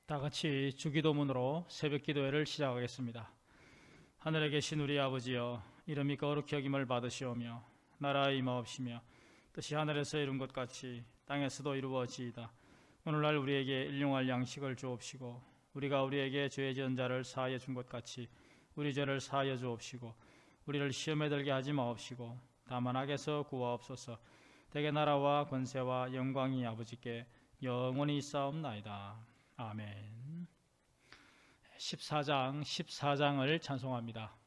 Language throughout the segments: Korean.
다 같이 주기도문으로 새벽 기도회를 시작하겠습니다. 하늘에 계신 우리 아버지여, 이름이 거룩히 여김을 받으시오며 나라의 임하옵시며 뜻이 하늘에서 이룬 것 같이 땅에서도 이루어지이다. 오늘날 우리에게 일용할 양식을 주옵시고 우리가 우리에게 죄 지은 자를 사하여 준 것 같이 우리 죄를 사하여 주옵시고 우리를 시험에 들게 하지 마옵시고 다만 악에서 구하옵소서. 대개 나라와 권세와 영광이 아버지께 영원히 있사옵나이다. 아멘. 14장을 찬송합니다.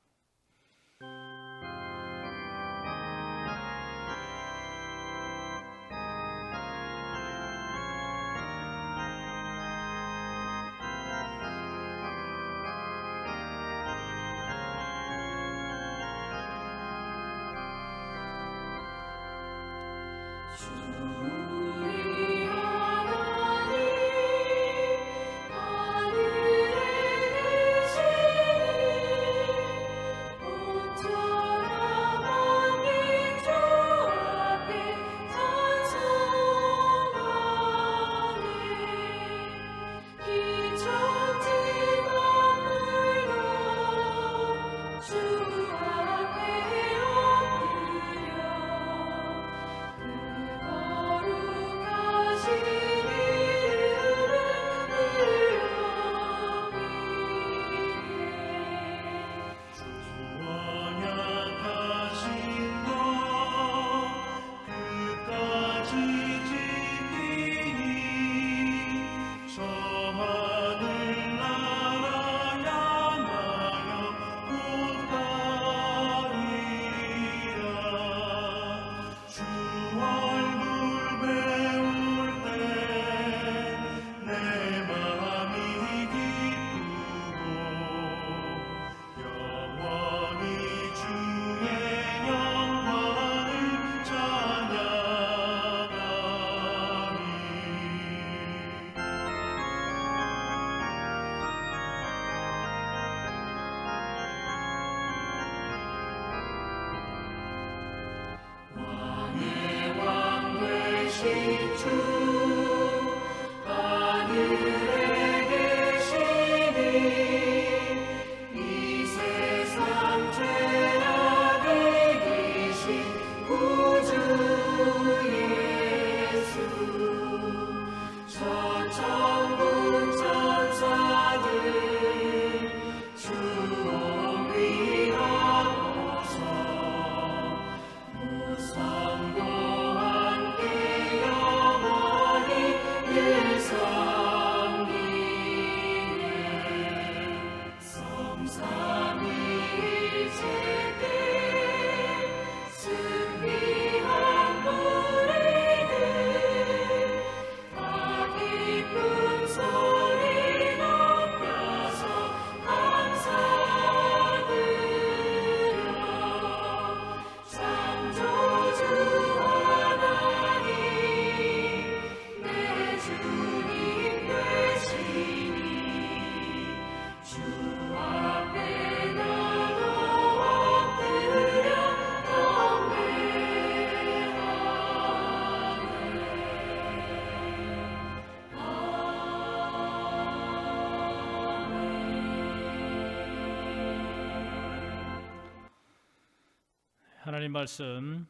하나님 말씀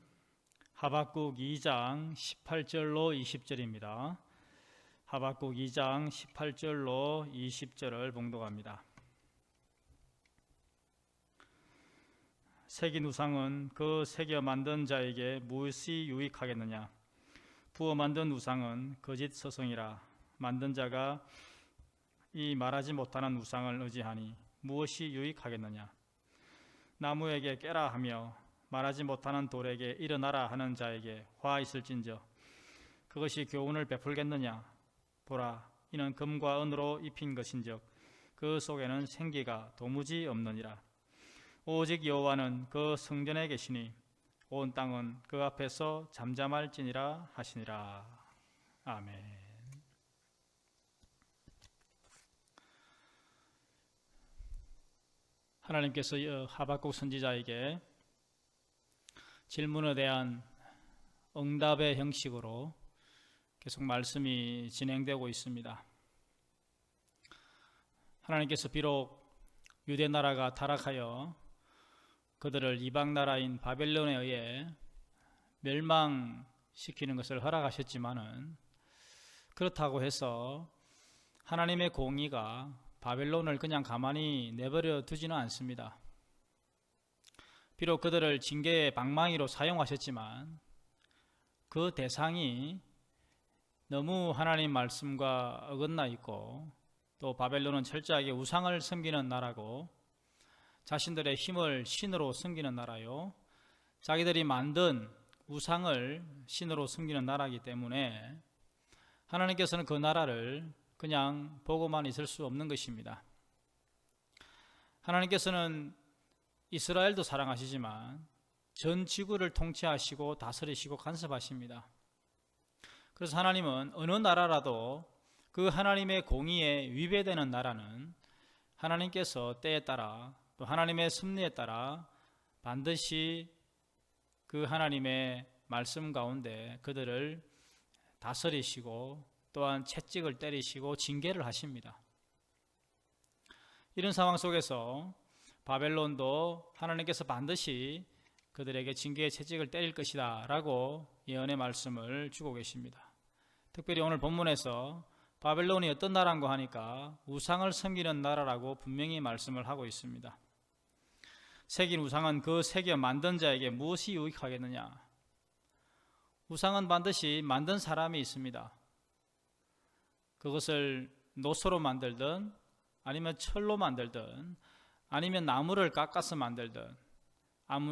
하박국 2장 18절로 20절입니다. 하박국 2장 18절로 20절을 봉독합니다. 새긴 우상은 그 새겨 만든 자에게 무엇이 유익하겠느냐? 부어 만든 우상은 거짓 서성이라. 만든 자가 이 말하지 못하는 우상을 의지하니 무엇이 유익하겠느냐? 나무에게 깨라 하며 말하지 못하는 돌에게 일어나라 하는 자에게 화 있을진저 그것이 교훈을 베풀겠느냐? 보라, 이는 금과 은으로 입힌 것인즉 그 속에는 생기가 도무지 없느니라. 오직 여호와는 그 성전에 계시니 온 땅은 그 앞에서 잠잠할지니라 하시니라. 아멘. 하나님께서 하박국 선지자에게 질문에 대한 응답의 형식으로 계속 말씀이 진행되고 있습니다. 하나님께서 비록 유대 나라가 타락하여 그들을 이방 나라인 바벨론에 의해 멸망시키는 것을 허락하셨지만은, 그렇다고 해서 하나님의 공의가 바벨론을 그냥 가만히 내버려 두지는 않습니다. 비록 그들을 징계의 방망이로 사용하셨지만 그 대상이 너무 하나님 말씀과 어긋나 있고, 또 바벨론은 철저하게 우상을 섬기는 나라고 자신들의 힘을 신으로 섬기는 나라요, 자기들이 만든 우상을 신으로 섬기는 나라이기 때문에 하나님께서는 그 나라를 그냥 보고만 있을 수 없는 것입니다. 하나님께서는 이스라엘도 사랑하시지만 전 지구를 통치하시고 다스리시고 간섭하십니다. 그래서 하나님은 어느 나라라도 그 하나님의 공의에 위배되는 나라는 하나님께서 때에 따라 또 하나님의 섭리에 따라 반드시 그 하나님의 말씀 가운데 그들을 다스리시고 또한 채찍을 때리시고 징계를 하십니다. 이런 상황 속에서 바벨론도 하나님께서 반드시 그들에게 징계의 채찍을 때릴 것이다 라고 예언의 말씀을 주고 계십니다. 특별히 오늘 본문에서 바벨론이 어떤 나라인가 하니까 우상을 섬기는 나라라고 분명히 말씀을 하고 있습니다. 새긴 우상은 그 새겨 만든 자에게 무엇이 유익하겠느냐? 우상은 반드시 만든 사람이 있습니다. 그것을 노소로 만들든 아니면 철로 만들든 아니면 나무를 깎아서 만들든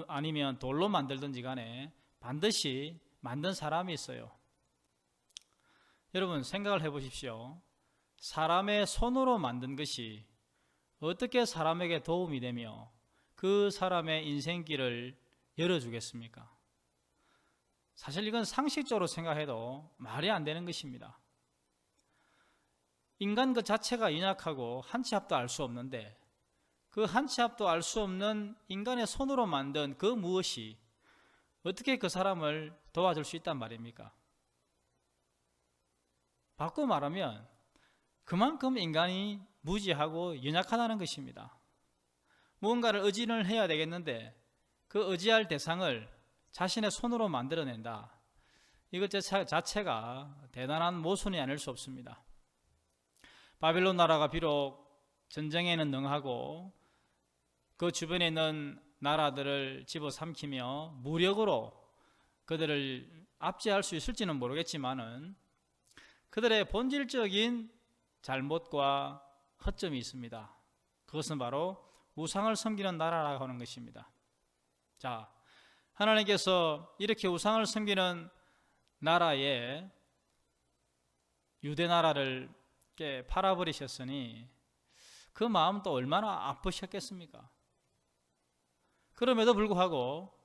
아니면 돌로 만들든지 간에 반드시 만든 사람이 있어요. 여러분 생각을 해보십시오. 사람의 손으로 만든 것이 어떻게 사람에게 도움이 되며 그 사람의 인생길을 열어주겠습니까? 사실 이건 상식적으로 생각해도 말이 안 되는 것입니다. 인간 그 자체가 연약하고 한 치 앞도 알 수 없는데 그 한 치 앞도 알 수 없는 인간의 손으로 만든 그 무엇이 어떻게 그 사람을 도와줄 수 있단 말입니까? 바꾸어 말하면 그만큼 인간이 무지하고 연약하다는 것입니다. 무언가를 의지를 해야 되겠는데 그 의지할 대상을 자신의 손으로 만들어낸다. 이것 자체가 대단한 모순이 아닐 수 없습니다. 바벨론 나라가 비록 전쟁에는 능하고 그 주변에 있는 나라들을 집어삼키며 무력으로 그들을 압제할 수 있을지는 모르겠지만은 그들의 본질적인 잘못과 허점이 있습니다. 그것은 바로 우상을 섬기는 나라라고 하는 것입니다. 자, 하나님께서 이렇게 우상을 섬기는 나라에 유대 나라를 팔아버리셨으니 그 마음도 얼마나 아프셨겠습니까? 그럼에도 불구하고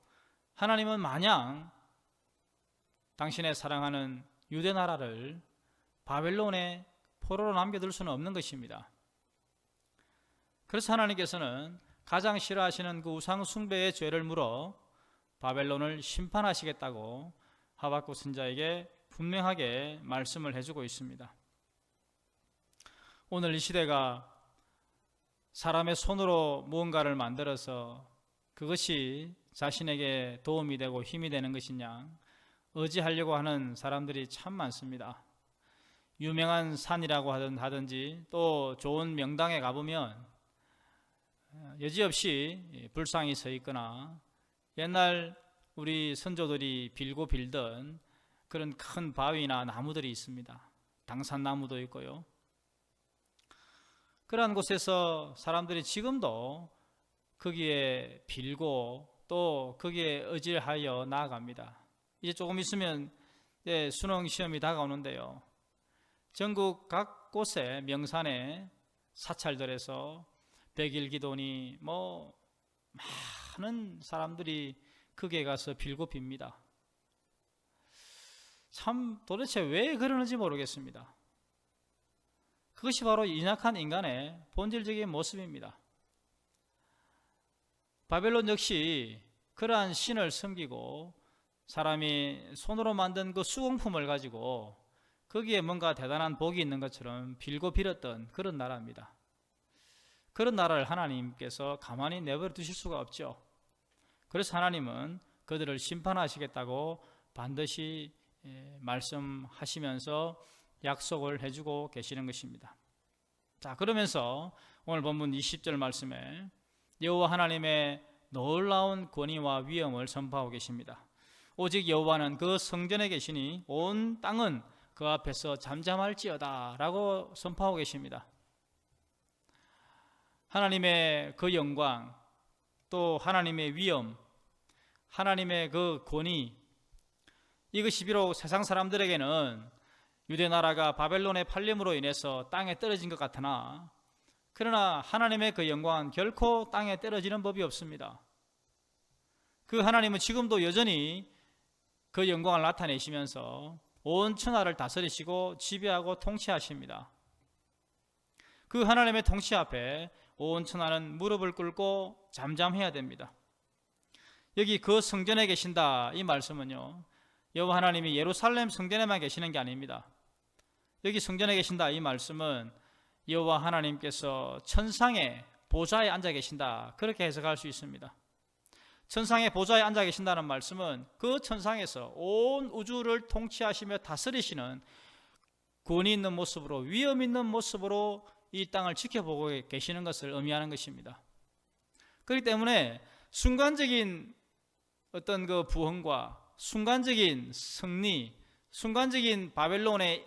하나님은 마냥 당신의 사랑하는 유대 나라를 바벨론의 포로로 남겨둘 수는 없는 것입니다. 그래서 하나님께서는 가장 싫어하시는 그 우상 숭배의 죄를 물어 바벨론을 심판하시겠다고 하박국 선지자에게 분명하게 말씀을 해주고 있습니다. 오늘 이 시대가 사람의 손으로 무언가를 만들어서 그것이 자신에게 도움이 되고 힘이 되는 것이냐 의지하려고 하는 사람들이 참 많습니다. 유명한 산이라고 하든지 또 좋은 명당에 가보면 여지없이 불상이 서 있거나 옛날 우리 선조들이 빌고 빌던 그런 큰 바위나 나무들이 있습니다. 당산나무도 있고요. 그러한 곳에서 사람들이 지금도 거기에 빌고 또 거기에 의지하여 나아갑니다. 이제 조금 있으면 수능 시험이 다가오는데요. 전국 각 곳에 명산에 사찰들에서 백일기도니 많은 사람들이 거기에 가서 빌고 빕니다. 참 도대체 왜 그러는지 모르겠습니다. 그것이 바로 연약한 인간의 본질적인 모습입니다. 바벨론 역시 그러한 신을 섬기고 사람이 손으로 만든 그 수공품을 가지고 거기에 뭔가 대단한 복이 있는 것처럼 빌고 빌었던 그런 나라입니다. 그런 나라를 하나님께서 가만히 내버려 두실 수가 없죠. 그래서 하나님은 그들을 심판하시겠다고 반드시 말씀하시면서 약속을 해주고 계시는 것입니다. 자, 그러면서 오늘 본문 20절 말씀에 여호와 하나님의 놀라운 권위와 위엄을 선포하고 계십니다. 오직 여호와는 그 성전에 계시니 온 땅은 그 앞에서 잠잠할지어다 라고 선포하고 계십니다. 하나님의 그 영광, 또 하나님의 위엄, 하나님의 그 권위, 이것이 비록 세상 사람들에게는 유대 나라가 바벨론의 팔림으로 인해서 땅에 떨어진 것 같으나, 그러나 하나님의 그 영광은 결코 땅에 떨어지는 법이 없습니다. 그 하나님은 지금도 여전히 그 영광을 나타내시면서 온 천하를 다스리시고 지배하고 통치하십니다. 그 하나님의 통치 앞에 온 천하는 무릎을 꿇고 잠잠해야 됩니다. 여기 그 성전에 계신다, 이 말씀은요, 여호와 하나님이 예루살렘 성전에만 계시는 게 아닙니다. 여기 성전에 계신다, 이 말씀은 여호와 하나님께서 천상의 보좌에 앉아 계신다, 그렇게 해석할 수 있습니다. 천상의 보좌에 앉아 계신다는 말씀은 그 천상에서 온 우주를 통치하시며 다스리시는 권위 있는 모습으로, 위엄 있는 모습으로 이 땅을 지켜보고 계시는 것을 의미하는 것입니다. 그렇기 때문에 순간적인 어떤 그 부흥과 순간적인 승리, 순간적인 바벨론의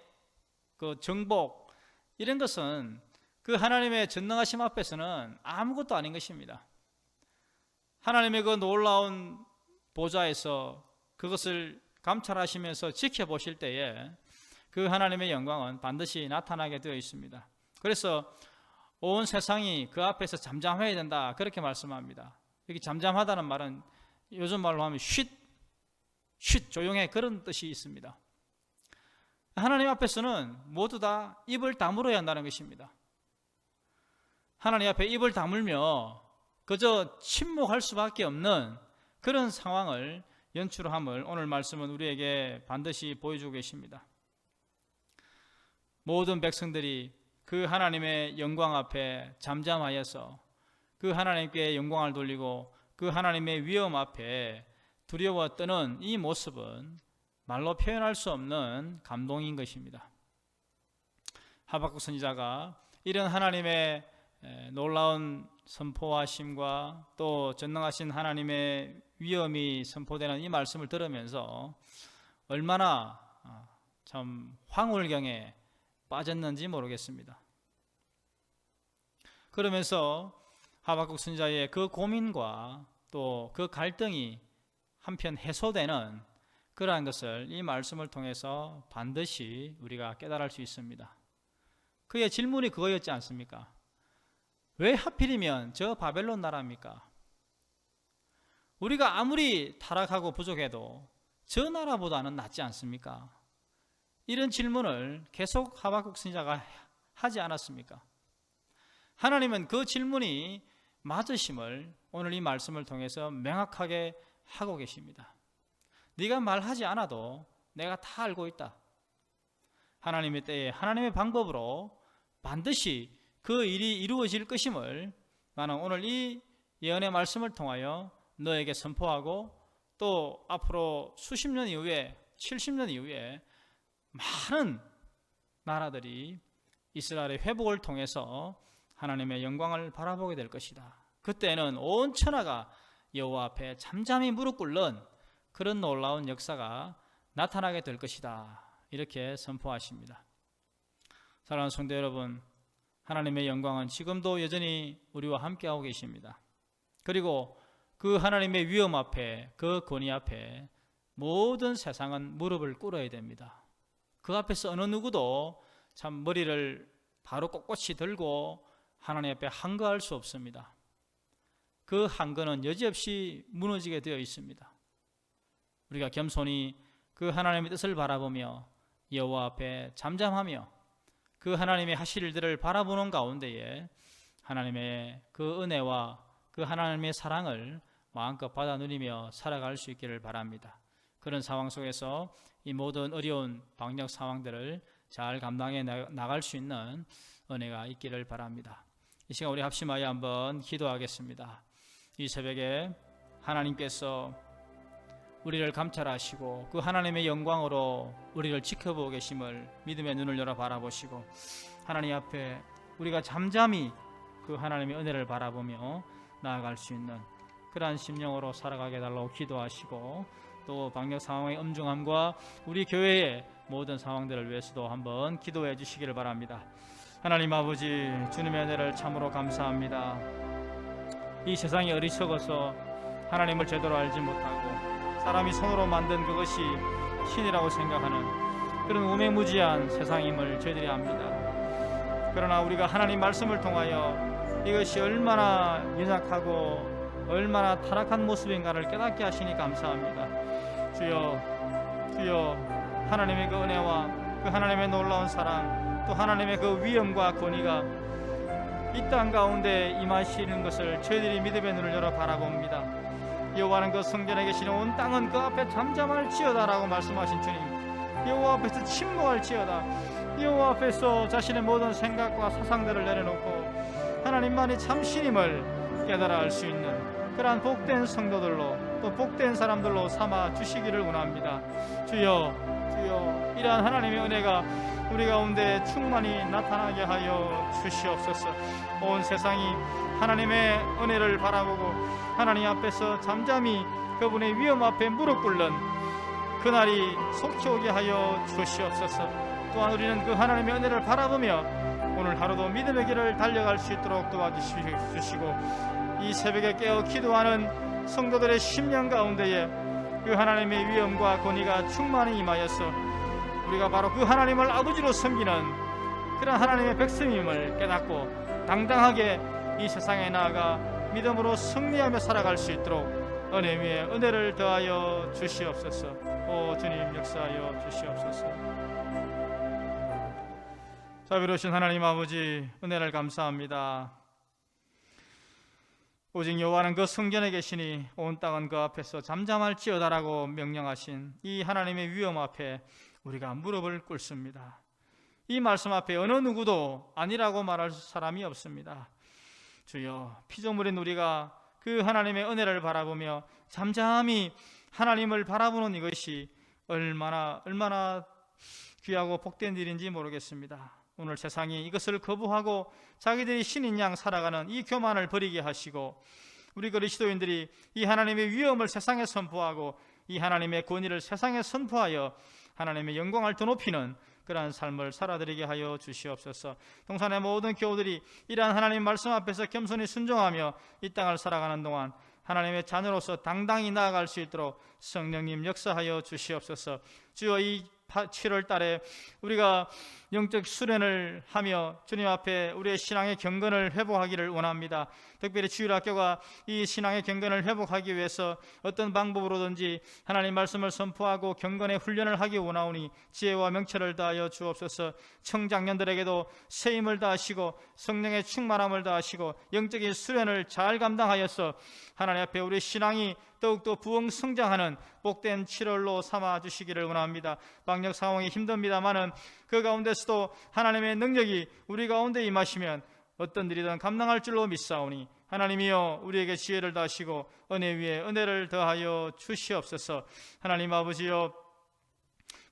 그 정복, 이런 것은 그 하나님의 전능하심 앞에서는 아무것도 아닌 것입니다. 하나님의 그 놀라운 보좌에서 그것을 감찰하시면서 지켜보실 때에 그 하나님의 영광은 반드시 나타나게 되어 있습니다. 그래서 온 세상이 그 앞에서 잠잠해야 된다, 그렇게 말씀합니다. 여기 잠잠하다는 말은 요즘 말로 하면 쉿 조용해, 그런 뜻이 있습니다. 하나님 앞에서는 모두 다 입을 다물어야 한다는 것입니다. 하나님 앞에 입을 다물며 그저 침묵할 수밖에 없는 그런 상황을 연출함을 오늘 말씀은 우리에게 반드시 보여주고 계십니다. 모든 백성들이 그 하나님의 영광 앞에 잠잠하여서 그 하나님께 영광을 돌리고 그 하나님의 위엄 앞에 두려워 떠는 이 모습은 말로 표현할 수 없는 감동인 것입니다. 하박국 선지자가 이런 하나님의 놀라운 선포하심과 또 전능하신 하나님의 위엄이 선포되는 이 말씀을 들으면서 얼마나 참 황홀경에 빠졌는지 모르겠습니다. 그러면서 하박국 선지자의 그 고민과 또 그 갈등이 한편 해소되는 그러한 것을 이 말씀을 통해서 반드시 우리가 깨달을 수 있습니다. 그의 질문이 그거였지 않습니까? 왜 하필이면 저 바벨론 나라입니까? 우리가 아무리 타락하고 부족해도 저 나라보다는 낫지 않습니까? 이런 질문을 계속 하박국 선지자가 하지 않았습니까? 하나님은 그 질문이 맞으심을 오늘 이 말씀을 통해서 명확하게 하고 계십니다. 네가 말하지 않아도 내가 다 알고 있다. 하나님의 때에 하나님의 방법으로 반드시 그 일이 이루어질 것임을 나는 오늘 이 예언의 말씀을 통하여 너에게 선포하고, 또 앞으로 수십 년 이후에 70년 이후에 많은 나라들이 이스라엘의 회복을 통해서 하나님의 영광을 바라보게 될 것이다. 그때는 온 천하가 여호와 앞에 잠잠히 무릎 꿇는 그런 놀라운 역사가 나타나게 될 것이다, 이렇게 선포하십니다. 사랑하는 성도 여러분, 하나님의 영광은 지금도 여전히 우리와 함께하고 계십니다. 그리고 그 하나님의 위엄 앞에, 그 권위 앞에 모든 세상은 무릎을 꿇어야 됩니다. 그 앞에서 어느 누구도 참 머리를 바로 꼿꼿이 들고 하나님 앞에 항거할 수 없습니다. 그 항거는 여지없이 무너지게 되어 있습니다. 우리가 겸손히 그 하나님의 뜻을 바라보며 여호와 앞에 잠잠하며 그 하나님의 하실 일들을 바라보는 가운데에 하나님의 그 은혜와 그 하나님의 사랑을 마음껏 받아 누리며 살아갈 수 있기를 바랍니다. 그런 상황 속에서 이 모든 어려운 방역 상황들을 잘 감당해 나갈 수 있는 은혜가 있기를 바랍니다. 이 시간 우리 합심하여 한번 기도하겠습니다. 이 새벽에 하나님께서 우리를 감찰하시고 그 하나님의 영광으로 우리를 지켜보고 계심을 믿음의 눈을 열어 바라보시고 하나님 앞에 우리가 잠잠히 그 하나님의 은혜를 바라보며 나아갈 수 있는 그러한 심령으로 살아가게 해달라고 기도하시고 또 방역 상황의 엄중함과 우리 교회의 모든 상황들을 위해서도 한번 기도해 주시기를 바랍니다. 하나님 아버지, 주님의 은혜를 참으로 감사합니다. 이 세상이 어리석어서 하나님을 제대로 알지 못하고 사람이 손으로 만든 그것이 신이라고 생각하는 그런 우매무지한 세상임을 저희들이 압니다. 그러나 우리가 하나님 말씀을 통하여 이것이 얼마나 연약하고 얼마나 타락한 모습인가를 깨닫게 하시니 감사합니다. 주여 하나님의 그 은혜와 그 하나님의 놀라운 사랑 또 하나님의 그 위엄과 권위가 이 땅 가운데 임하시는 것을 저희들이 믿음의 눈을 열어 바라봅니다. 여호와는 그 성전에 계시는 온 땅은 그 앞에 잠잠할지어다라고 말씀하신 주님, 여호와 앞에서 침묵할지어다. 여호와 앞에서 자신의 모든 생각과 사상들을 내려놓고 하나님만이 참신임을 깨달아 알 수 있는 그러한 복된 성도들로 또 복된 사람들로 삼아 주시기를 원합니다. 주여 이러한 하나님의 은혜가 우리 가운데 충만히 나타나게 하여 주시옵소서. 온 세상이 하나님의 은혜를 바라보고 하나님 앞에서 잠잠히 그분의 위엄 앞에 무릎 꿇는 그날이 속히 오게 하여 주시옵소서. 또한 우리는 그 하나님의 은혜를 바라보며 오늘 하루도 믿음의 길을 달려갈 수 있도록 도와주시고 이 새벽에 깨어 기도하는 성도들의 심령 가운데에 그 하나님의 위엄과 권위가 충만히 임하여서 우리가 바로 그 하나님을 아버지로 섬기는 그런 하나님의 백성임을 깨닫고 당당하게 이 세상에 나아가 믿음으로 승리하며 살아갈 수 있도록 은혜 위에 은혜를 더하여 주시옵소서. 오 주님 역사하여 주시옵소서. 자비로우신 하나님 아버지, 은혜를 감사합니다. 오직 여호와는 그 성전에 계시니 온 땅은 그 앞에서 잠잠할지어다라고 명령하신 이 하나님의 위엄 앞에 우리가 무릎을 꿇습니다. 이 말씀 앞에 어느 누구도 아니라고 말할 사람이 없습니다. 주여, 피조물인 우리가 그 하나님의 은혜를 바라보며 잠잠히 하나님을 바라보는 이것이 얼마나 귀하고 복된 일인지 모르겠습니다. 오늘 세상이 이것을 거부하고 자기들이 신인 양 살아가는 이 교만을 버리게 하시고 우리 그리스도인들이 이 하나님의 위엄을 세상에 선포하고 이 하나님의 권위를 세상에 선포하여 하나님의 영광을 더 높이는 그러한 삶을 살아드리게 하여 주시옵소서. 동산의 모든 교우들이 이러한 하나님 말씀 앞에서 겸손히 순종하며 이 땅을 살아가는 동안 하나님의 자녀로서 당당히 나아갈 수 있도록 성령님 역사하여 주시옵소서. 주여, 이 7월 달에 우리가 영적 수련을 하며 주님 앞에 우리의 신앙의 경건을 회복하기를 원합니다. 특별히 주일학교가 이 신앙의 경건을 회복하기 위해서 어떤 방법으로든지 하나님 말씀을 선포하고 경건의 훈련을 하기 원하오니 지혜와 명철을 다하여 주옵소서. 청장년들에게도 세임을 다하시고 성령의 충만함을 다하시고 영적인 수련을 잘 감당하여서 하나님 앞에 우리 신앙이 더욱더 부흥성장하는 복된 7월로 삼아 주시기를 원합니다. 방역 상황이 힘듭니다마는 그 가운데서도 하나님의 능력이 우리 가운데 임하시면 어떤 일이든 감당할 줄로 믿사오니 하나님이여 우리에게 지혜를 다하시고 은혜 위에 은혜를 더하여 주시옵소서. 하나님 아버지여,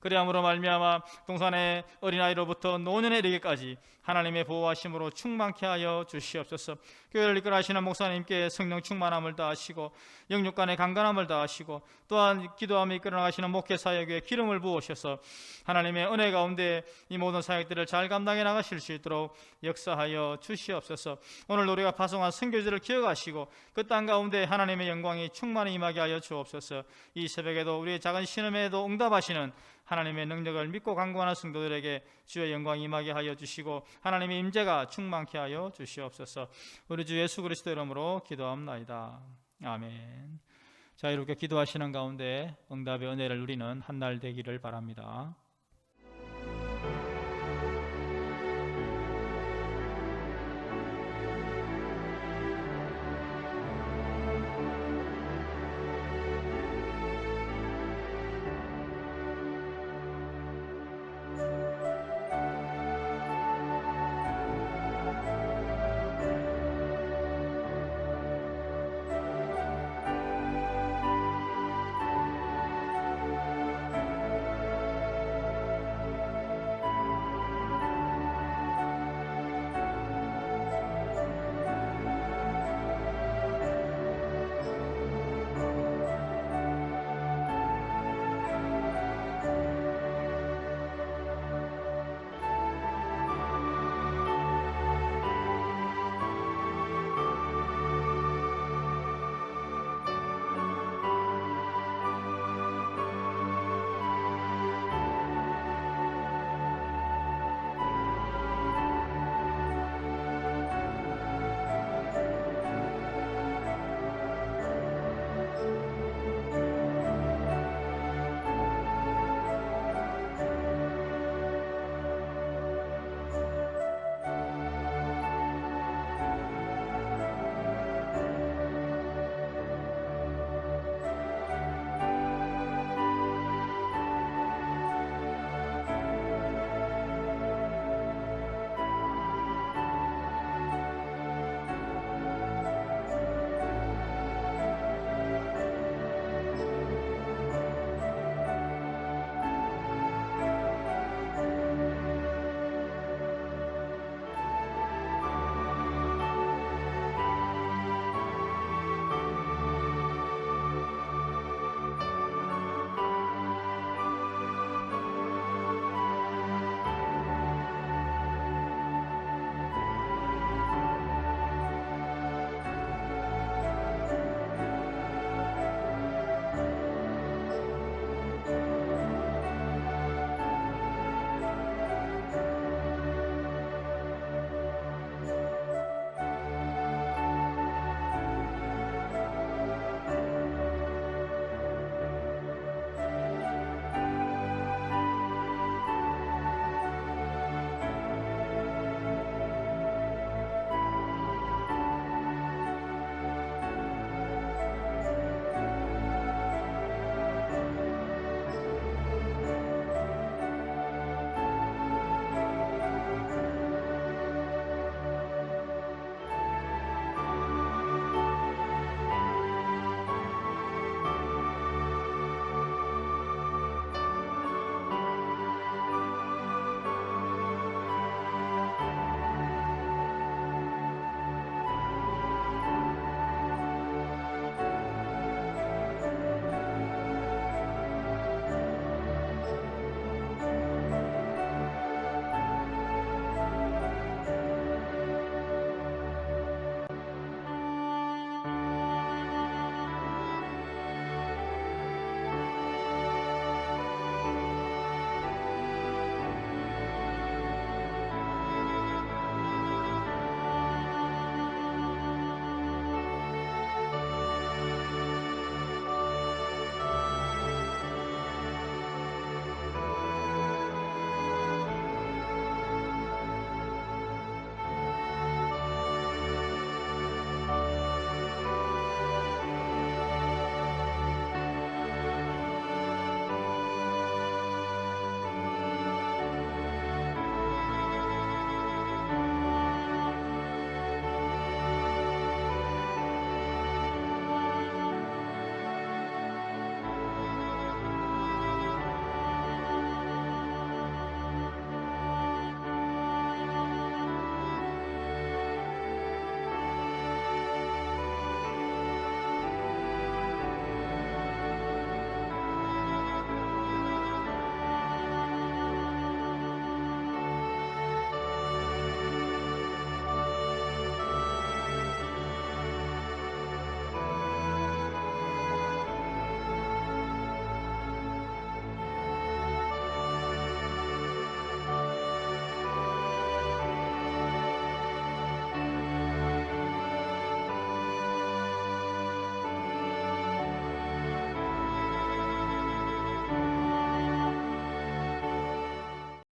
그리함으로 말미암아 동산의 어린아이로부터 노년에 이르기까지 하나님의 보호하심으로 충만케 하여 주시옵소서. 교회를 이끌어 하시는 목사님께 성령 충만함을 다하시고 영육간의 강건함을 다하시고 또한 기도하며 이끌어 나가시는 목회사역에 기름을 부으셔서 하나님의 은혜 가운데 이 모든 사역들을 잘 감당해 나가실 수 있도록 역사하여 주시옵소서. 오늘 우리가 파송한 선교지를 기억하시고 그 땅 가운데 하나님의 영광이 충만히 임하게 하여 주옵소서. 이 새벽에도 우리의 작은 신음에도 응답하시는 하나님의 능력을 믿고 간구하는 성도들에게 주의 영광이 임하게 하여 주시고 하나님의 임재가 충만케 하여 주시옵소서. 우리 주 예수 그리스도 이름으로 기도합나이다. 아멘. 자, 이렇게 기도하시는 가운데 응답의 은혜를 누리는 한 날 되기를 바랍니다.